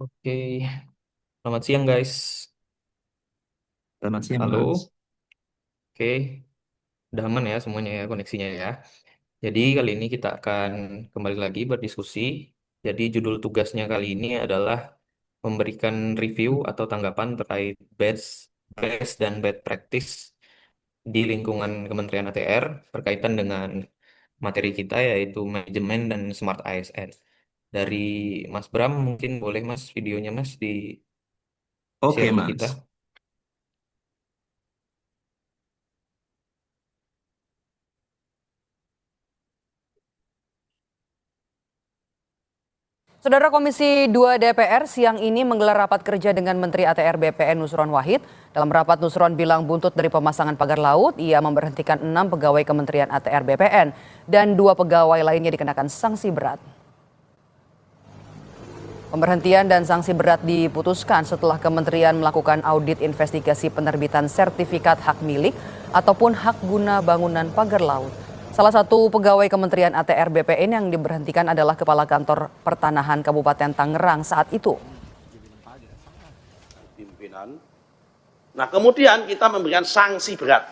Oke, selamat siang guys. Selamat siang, Mas. Halo, oke, udah aman ya semuanya ya koneksinya ya. Jadi kali ini kita akan kembali lagi berdiskusi. Jadi judul tugasnya kali ini adalah memberikan review atau tanggapan terkait best dan bad practice di lingkungan Kementerian ATR berkaitan dengan materi kita yaitu manajemen dan smart ASN. Dari Mas Bram mungkin boleh Mas videonya Mas di Oke, share ke kita. Mas. Saudara Komisi 2 DPR siang ini menggelar rapat kerja dengan Menteri ATR BPN Nusron Wahid. Dalam rapat Nusron bilang buntut dari pemasangan pagar laut, ia memberhentikan 6 pegawai Kementerian ATR BPN dan 2 pegawai lainnya dikenakan sanksi berat. Pemberhentian dan sanksi berat diputuskan setelah kementerian melakukan audit investigasi penerbitan sertifikat hak milik ataupun hak guna bangunan pagar laut. Salah satu pegawai Kementerian ATR BPN yang diberhentikan adalah Kepala Kantor Pertanahan Kabupaten Tangerang saat itu. Pimpinan. Nah, kemudian kita memberikan sanksi berat,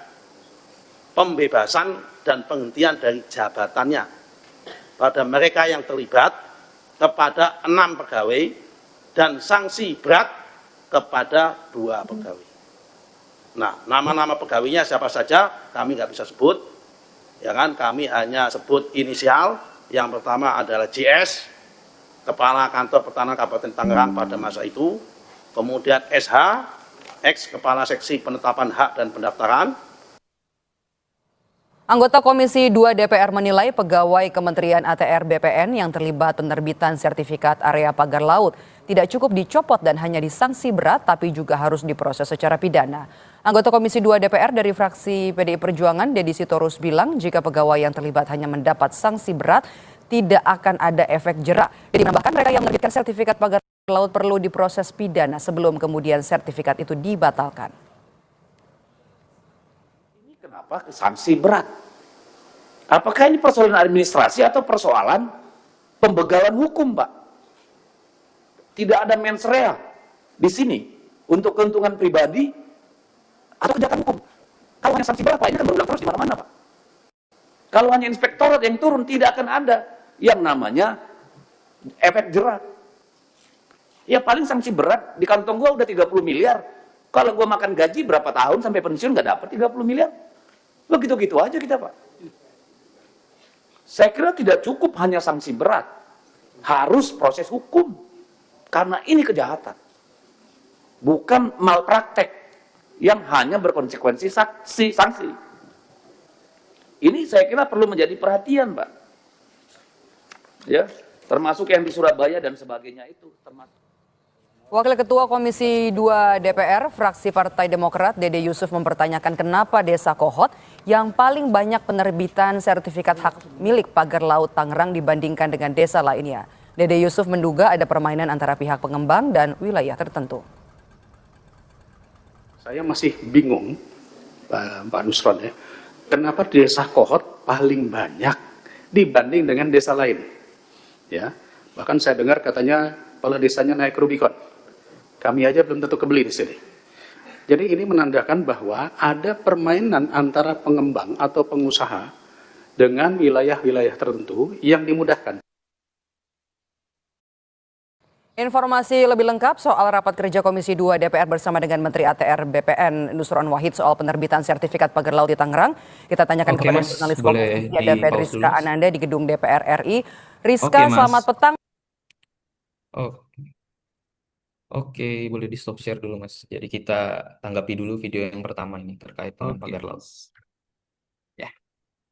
pembebasan dan penghentian dari jabatannya pada mereka yang terlibat kepada 6 pegawai dan sanksi berat kepada 2 pegawai. Nah, nama-nama pegawainya siapa saja kami nggak bisa sebut, ya kan? Kami hanya sebut inisial. Yang pertama adalah JS, Kepala Kantor Pertanahan Kabupaten Tangerang pada masa itu. Kemudian SH, ex Kepala Seksi Penetapan Hak dan Pendaftaran. Anggota Komisi 2 DPR menilai pegawai Kementerian ATR BPN yang terlibat penerbitan sertifikat area pagar laut tidak cukup dicopot dan hanya disanksi berat tapi juga harus diproses secara pidana. Anggota Komisi 2 DPR dari fraksi PDI Perjuangan Dedi Sitorus bilang jika pegawai yang terlibat hanya mendapat sanksi berat tidak akan ada efek jera. Jadi menambahkan mereka yang menerbitkan sertifikat pagar laut perlu diproses pidana sebelum kemudian sertifikat itu dibatalkan. Kenapa sanksi berat? Apakah ini persoalan administrasi atau persoalan pembegalan hukum, Pak? Tidak ada mens rea di sini untuk keuntungan pribadi atau kejahatan hukum. Kalau hanya sanksi berat, Pak, ini kan berulang terus di mana-mana, Pak. Kalau hanya inspektorat yang turun, tidak akan ada yang namanya efek jerat. Ya paling sanksi berat, di kantong gua udah 30 miliar. Kalau gua makan gaji berapa tahun sampai pensiun nggak dapat 30 miliar. Begitu-gitu aja kita, Pak. Saya kira tidak cukup hanya sanksi berat. Harus proses hukum. Karena ini kejahatan. Bukan malpraktek yang hanya berkonsekuensi sanksi. Ini saya kira perlu menjadi perhatian, Pak. Ya, termasuk yang di Surabaya dan sebagainya itu termasuk. Wakil Ketua Komisi 2 DPR, fraksi Partai Demokrat, Dede Yusuf mempertanyakan kenapa Desa Kohot yang paling banyak penerbitan sertifikat hak milik pagar laut Tangerang dibandingkan dengan desa lainnya. Dede Yusuf menduga ada permainan antara pihak pengembang dan wilayah tertentu. Saya masih bingung, Pak Nusron ya, kenapa Desa Kohot paling banyak dibanding dengan desa lain? Ya, bahkan saya dengar katanya kepala desanya naik Rubicon. Kami aja belum tentu kebeli di sini. Jadi ini menandakan bahwa ada permainan antara pengembang atau pengusaha dengan wilayah-wilayah tertentu yang dimudahkan. Informasi lebih lengkap soal rapat kerja Komisi 2 DPR bersama dengan Menteri ATR BPN Nusron Wahid soal penerbitan sertifikat pagar laut di Tangerang. Kita tanyakan Oke kepada Mas, jurnalis boleh Kompas di ada pause dulu Fedriska Mas. Ananda di gedung DPR RI. Oke, Rizka, selamat Mas. petang. Oh, oke, boleh di stop share dulu Mas. Jadi kita tanggapi dulu video yang pertama ini terkait dengan Oke, pagar laut. Mas. Ya.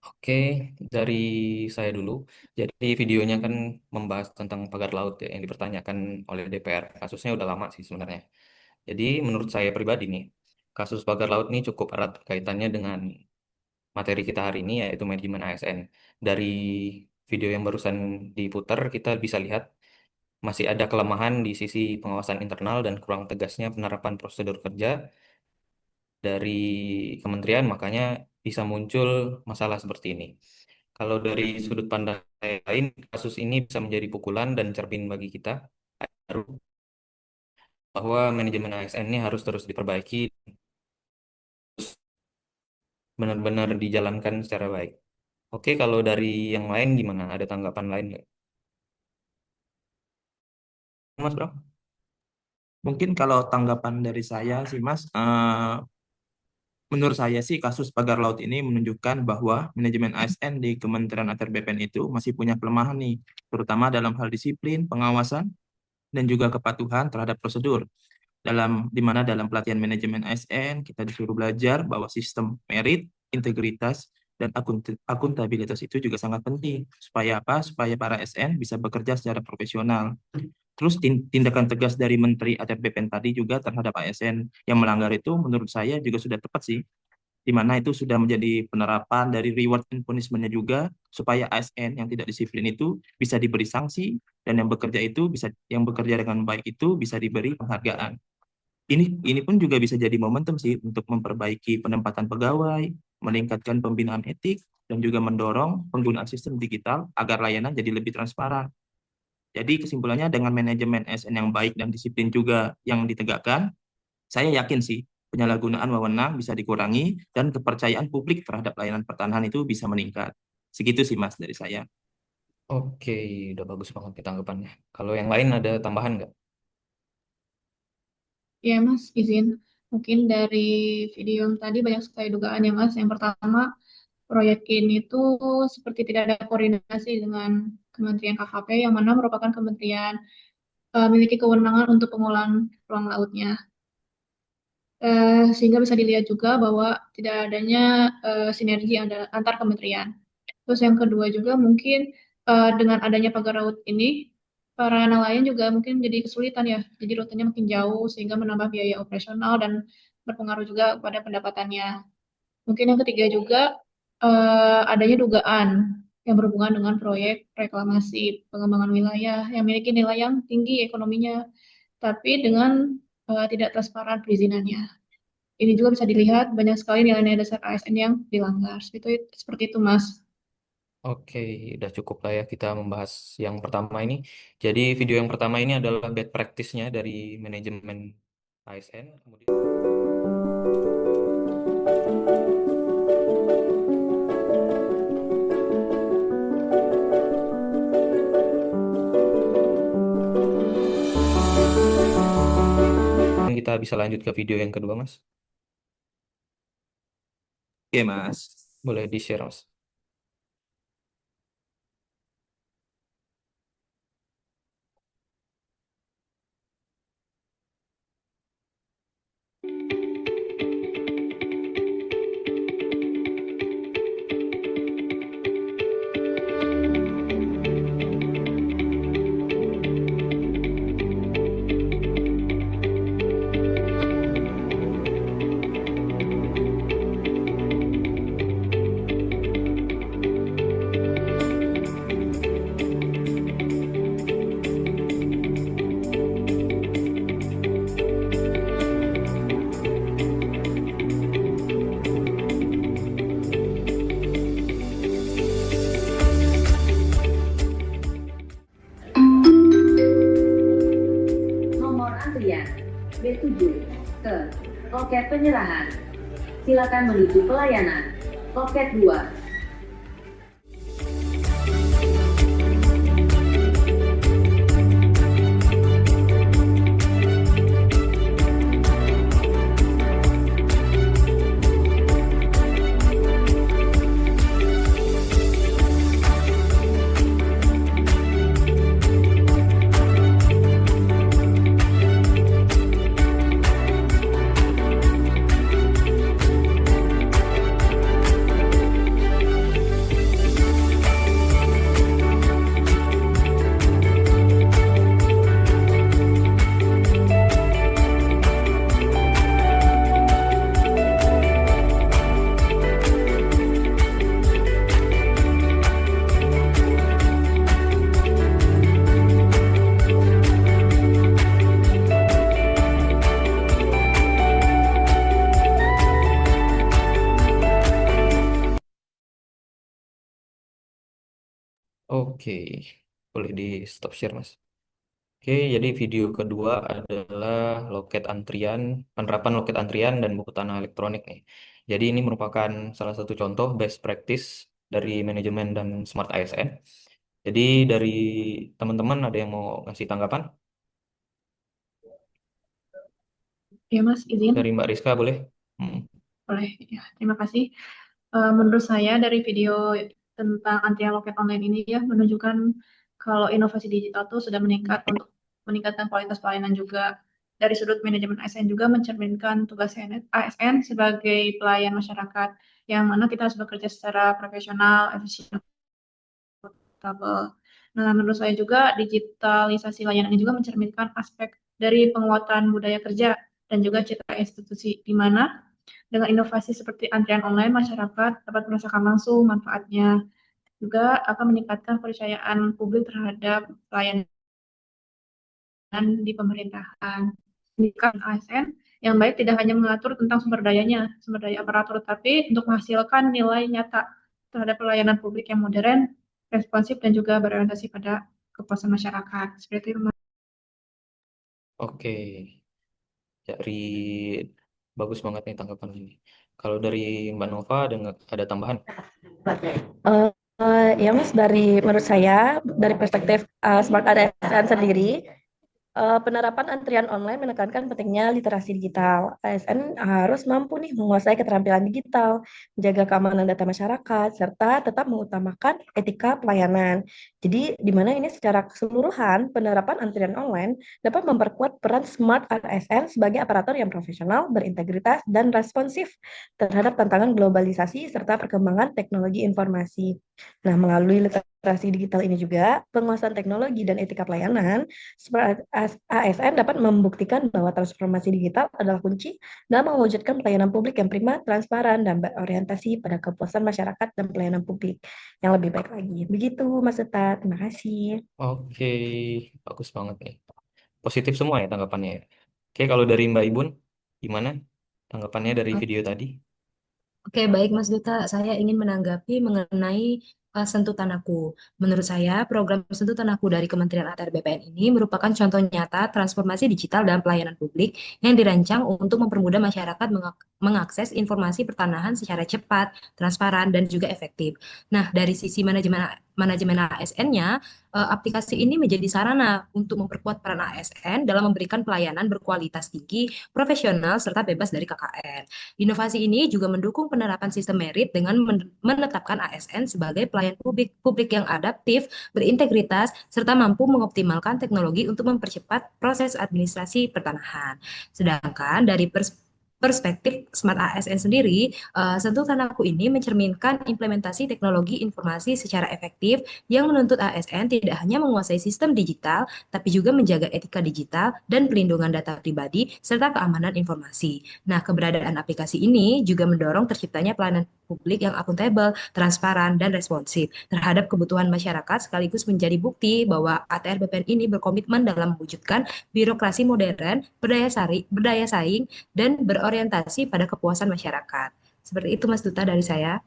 Oke, dari saya dulu. Jadi videonya kan membahas tentang pagar laut ya, yang dipertanyakan oleh DPR. Kasusnya udah lama sih sebenarnya. Jadi menurut saya pribadi nih, kasus pagar laut ini cukup erat kaitannya dengan materi kita hari ini, yaitu manajemen ASN. Dari video yang barusan diputar, kita bisa lihat masih ada kelemahan di sisi pengawasan internal dan kurang tegasnya penerapan prosedur kerja dari kementerian, makanya bisa muncul masalah seperti ini. Kalau dari sudut pandang saya lain, kasus ini bisa menjadi pukulan dan cermin bagi kita baru bahwa manajemen ASN ini harus terus diperbaiki, benar-benar dijalankan secara baik. Oke, kalau dari yang lain gimana? Ada tanggapan lain nggak? Mas Bro? Mungkin kalau tanggapan dari saya sih Mas, menurut saya sih kasus pagar laut ini menunjukkan bahwa manajemen ASN di Kementerian ATR BPN itu masih punya kelemahan nih, terutama dalam hal disiplin, pengawasan, dan juga kepatuhan terhadap prosedur. Di mana dalam pelatihan manajemen ASN kita disuruh belajar bahwa sistem merit, integritas, dan akuntabilitas itu juga sangat penting. Supaya apa? Supaya para ASN bisa bekerja secara profesional. Terus tindakan tegas dari Menteri ATR BPN tadi juga terhadap ASN yang melanggar itu menurut saya juga sudah tepat sih, di mana itu sudah menjadi penerapan dari reward and punishment-nya juga, supaya ASN yang tidak disiplin itu bisa diberi sanksi, dan yang bekerja dengan baik itu bisa diberi penghargaan. Ini pun juga bisa jadi momentum sih untuk memperbaiki penempatan pegawai, meningkatkan pembinaan etik, dan juga mendorong penggunaan sistem digital agar layanan jadi lebih transparan. Jadi kesimpulannya, dengan manajemen ASN yang baik dan disiplin juga yang ditegakkan, saya yakin sih penyalahgunaan wewenang bisa dikurangi dan kepercayaan publik terhadap layanan pertanahan itu bisa meningkat. Segitu sih Mas dari saya. Oke, udah bagus banget nih tanggapannya. Kalau yang lain ada tambahan nggak? Ya, Mas, izin. Mungkin dari video yang tadi banyak sekali dugaan ya, Mas. Yang pertama, proyek ini tuh seperti tidak ada koordinasi dengan Kementerian KHP, yang mana merupakan kementerian memiliki kewenangan untuk pengolahan ruang lautnya. Sehingga bisa dilihat juga bahwa tidak adanya sinergi antar kementerian. Terus yang kedua juga mungkin dengan adanya pagar laut ini, para nelayan juga mungkin jadi kesulitan ya, jadi rutenya makin jauh sehingga menambah biaya operasional dan berpengaruh juga pada pendapatannya. Mungkin yang ketiga juga adanya dugaan yang berhubungan dengan proyek reklamasi pengembangan wilayah yang memiliki nilai yang tinggi ekonominya, tapi dengan tidak transparan perizinannya. Ini juga bisa dilihat banyak sekali nilai-nilai dasar ASN yang dilanggar. Seperti itu, Mas. Oke, udah cukup lah ya kita membahas yang pertama ini. Jadi video yang pertama ini adalah bad practice-nya dari manajemen ASN. Kemudian kita bisa lanjut ke video yang kedua, Mas. Oke Mas. Boleh di-share, Mas. Nomor antrian B7 ke loket penyerahan. Silakan menuju pelayanan loket 2. Oke, boleh di stop share, Mas. Oke, jadi video kedua adalah loket antrian, penerapan loket antrian dan buku tanah elektronik nih. Jadi ini merupakan salah satu contoh best practice dari manajemen dan Smart ASN. Jadi dari teman-teman ada yang mau ngasih tanggapan? Ya Mas, izin. Dari Mbak Rizka boleh? Boleh, ya. Terima kasih. Menurut saya dari video tentang anti loket online ini ya menunjukkan kalau inovasi digital itu sudah meningkat untuk meningkatkan kualitas pelayanan juga. Dari sudut manajemen ASN juga mencerminkan tugas ASN sebagai pelayan masyarakat yang mana kita harus bekerja secara profesional, efisien, akuntabel. Nah, menurut saya juga digitalisasi layanan ini juga mencerminkan aspek dari penguatan budaya kerja dan juga citra institusi di mana dengan inovasi seperti antrian online, masyarakat dapat merasakan langsung manfaatnya. Juga akan meningkatkan kepercayaan publik terhadap pelayanan di pemerintahan. Pendidikan ASN yang baik tidak hanya mengatur tentang sumber dayanya, sumber daya aparatur, tapi untuk menghasilkan nilai nyata terhadap pelayanan publik yang modern, responsif, dan juga berorientasi pada kepuasan masyarakat. Seperti itu, Mas. Oke, dari bagus banget nih tanggapan ini. Kalau dari Mbak Nova ada tambahan? Eh, ya Mas, menurut saya dari perspektif Smart ASN sendiri, penerapan antrian online menekankan pentingnya literasi digital. ASN harus mampu nih menguasai keterampilan digital, menjaga keamanan data masyarakat, serta tetap mengutamakan etika pelayanan. Jadi, di mana ini secara keseluruhan, penerapan antrian online dapat memperkuat peran Smart ASN sebagai aparatur yang profesional, berintegritas, dan responsif terhadap tantangan globalisasi serta perkembangan teknologi informasi. Nah, melalui literasi digital ini juga, penguasaan teknologi dan etika pelayanan, ASN dapat membuktikan bahwa transformasi digital adalah kunci dalam mewujudkan pelayanan publik yang prima, transparan, dan berorientasi pada kepuasan masyarakat dan pelayanan publik yang lebih baik lagi. Begitu, Mas Uta. Terima kasih. Oke, bagus banget nih. Positif semua ya tanggapannya ya. Oke, kalau dari Mbak Ibun, gimana tanggapannya dari video tadi? Oke, baik Mas Duta. Saya ingin menanggapi mengenai Sentuh Tanahku. Menurut saya, program Sentuh Tanahku dari Kementerian ATR BPN ini merupakan contoh nyata transformasi digital dan pelayanan publik yang dirancang untuk mempermudah masyarakat mengakses informasi pertanahan secara cepat, transparan, dan juga efektif. Nah, dari sisi manajemen ASN-nya, aplikasi ini menjadi sarana untuk memperkuat peran ASN dalam memberikan pelayanan berkualitas tinggi, profesional, serta bebas dari KKN. Inovasi ini juga mendukung penerapan sistem merit dengan menetapkan ASN sebagai pelayan publik yang adaptif, berintegritas, serta mampu mengoptimalkan teknologi untuk mempercepat proses administrasi pertanahan. Sedangkan dari perspektif Smart ASN sendiri, Sentuh Tanahku ini mencerminkan implementasi teknologi informasi secara efektif yang menuntut ASN tidak hanya menguasai sistem digital, tapi juga menjaga etika digital dan pelindungan data pribadi serta keamanan informasi. Nah, keberadaan aplikasi ini juga mendorong terciptanya pelayanan publik yang akuntabel, transparan, dan responsif terhadap kebutuhan masyarakat sekaligus menjadi bukti bahwa ATR BPN ini berkomitmen dalam mewujudkan birokrasi modern, berdaya saing, dan berorientasi pada kepuasan masyarakat. Seperti itu Mas Duta dari saya.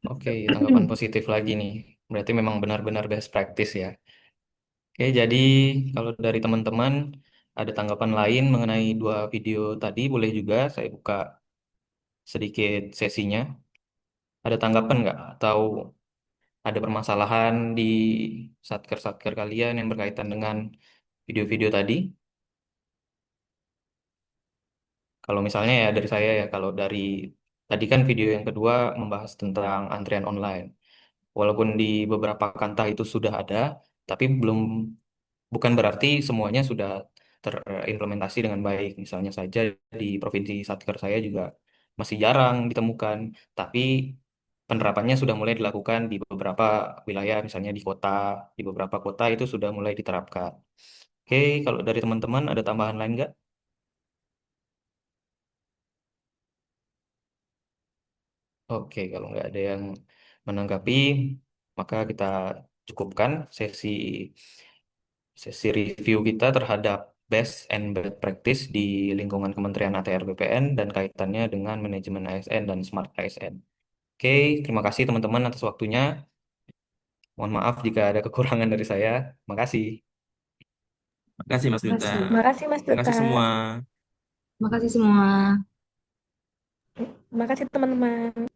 Oke, tanggapan positif lagi nih. Berarti memang benar-benar best practice ya. Oke, jadi kalau dari teman-teman ada tanggapan lain mengenai dua video tadi, boleh juga saya buka sedikit sesinya. Ada tanggapan nggak? Atau ada permasalahan di satker-satker kalian yang berkaitan dengan video-video tadi? Kalau misalnya ya dari saya ya, kalau dari tadi kan video yang kedua membahas tentang antrian online. Walaupun di beberapa kantah itu sudah ada, tapi bukan berarti semuanya sudah terimplementasi dengan baik. Misalnya saja di Provinsi Satker saya juga masih jarang ditemukan, tapi penerapannya sudah mulai dilakukan di beberapa wilayah, misalnya di beberapa kota itu sudah mulai diterapkan. Oke, kalau dari teman-teman ada tambahan lain nggak? Oke, kalau nggak ada yang menanggapi, maka kita cukupkan sesi review kita terhadap best and bad practice di lingkungan Kementerian ATR BPN dan kaitannya dengan manajemen ASN dan Smart ASN. Oke, terima kasih teman-teman atas waktunya. Mohon maaf jika ada kekurangan dari saya. Makasih. Makasih Mas Duta. Makasih. Makasih Mas Duta. Makasih semua. Makasih semua. Makasih teman-teman.